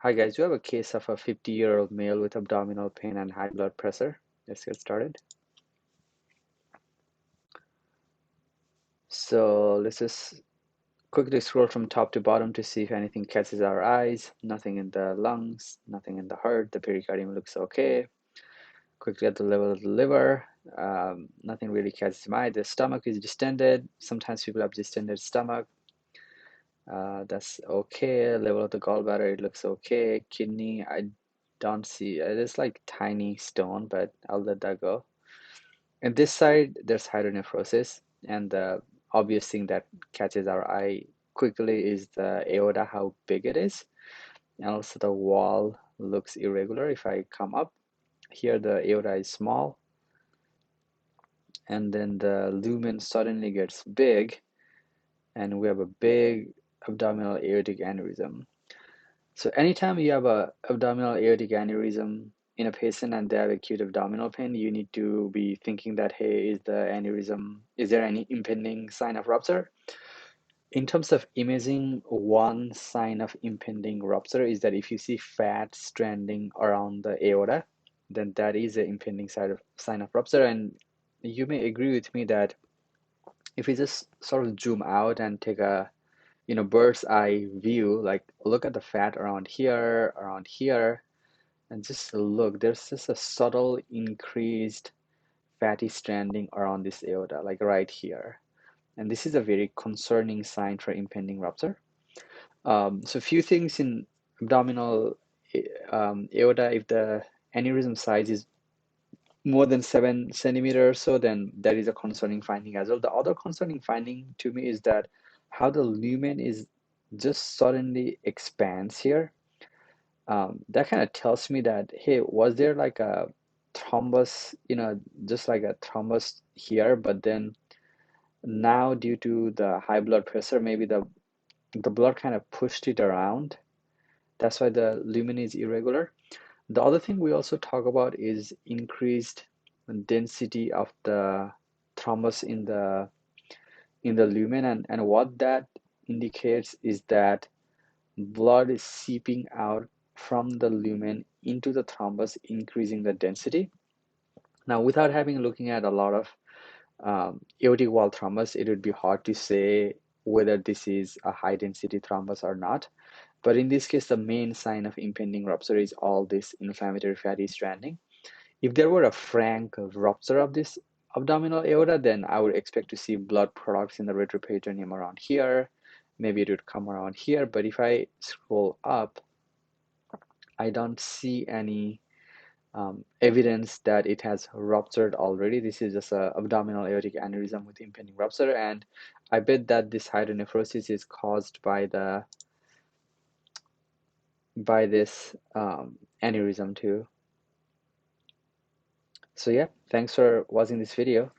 Hi guys, we have a case of a 50-year-old male with abdominal pain and high blood pressure. Let's get started. So let's just quickly scroll from top to bottom to see if anything catches our eyes. Nothing in the lungs, nothing in the heart. The pericardium looks okay. Quickly at the level of the liver, nothing really catches my eye. The stomach is distended. Sometimes people have distended stomach. That's okay. Level of the gallbladder, it looks okay. Kidney, I don't see. It is like tiny stone, but I'll let that go. And this side, there's hydronephrosis, and the obvious thing that catches our eye quickly is the aorta, how big it is, and also the wall looks irregular. If I come up here, the aorta is small, and then the lumen suddenly gets big, and we have a big abdominal aortic aneurysm. So anytime you have a abdominal aortic aneurysm in a patient and they have acute abdominal pain, you need to be thinking that, hey, is there any impending sign of rupture? In terms of imaging, one sign of impending rupture is that if you see fat stranding around the aorta, then that is an impending sign of rupture. And you may agree with me that if we just sort of zoom out and take a bird's eye view, like look at the fat around here, and just look, there's just a subtle increased fatty stranding around this aorta, like right here. And this is a very concerning sign for impending rupture. So a few things in abdominal aorta, if the aneurysm size is more than 7 centimeters or so, then that is a concerning finding as well. The other concerning finding to me is that how the lumen is just suddenly expands here. That kind of tells me that, hey, was there like a thrombus, just like a thrombus here, but then now due to the high blood pressure, maybe the blood kind of pushed it around. That's why the lumen is irregular. The other thing we also talk about is increased density of the thrombus in the lumen, and what that indicates is that blood is seeping out from the lumen into the thrombus, increasing the density. Now, without having looking at a lot of aortic wall thrombus, it would be hard to say whether this is a high density thrombus or not. But in this case, the main sign of impending rupture is all this inflammatory fatty stranding. If there were a frank rupture of this abdominal aorta, then I would expect to see blood products in the retroperitoneum around here. Maybe it would come around here. But if I scroll up, I don't see any evidence that it has ruptured already. This is just an abdominal aortic aneurysm with impending rupture, and I bet that this hydronephrosis is caused by this aneurysm too. So yeah, thanks for watching this video.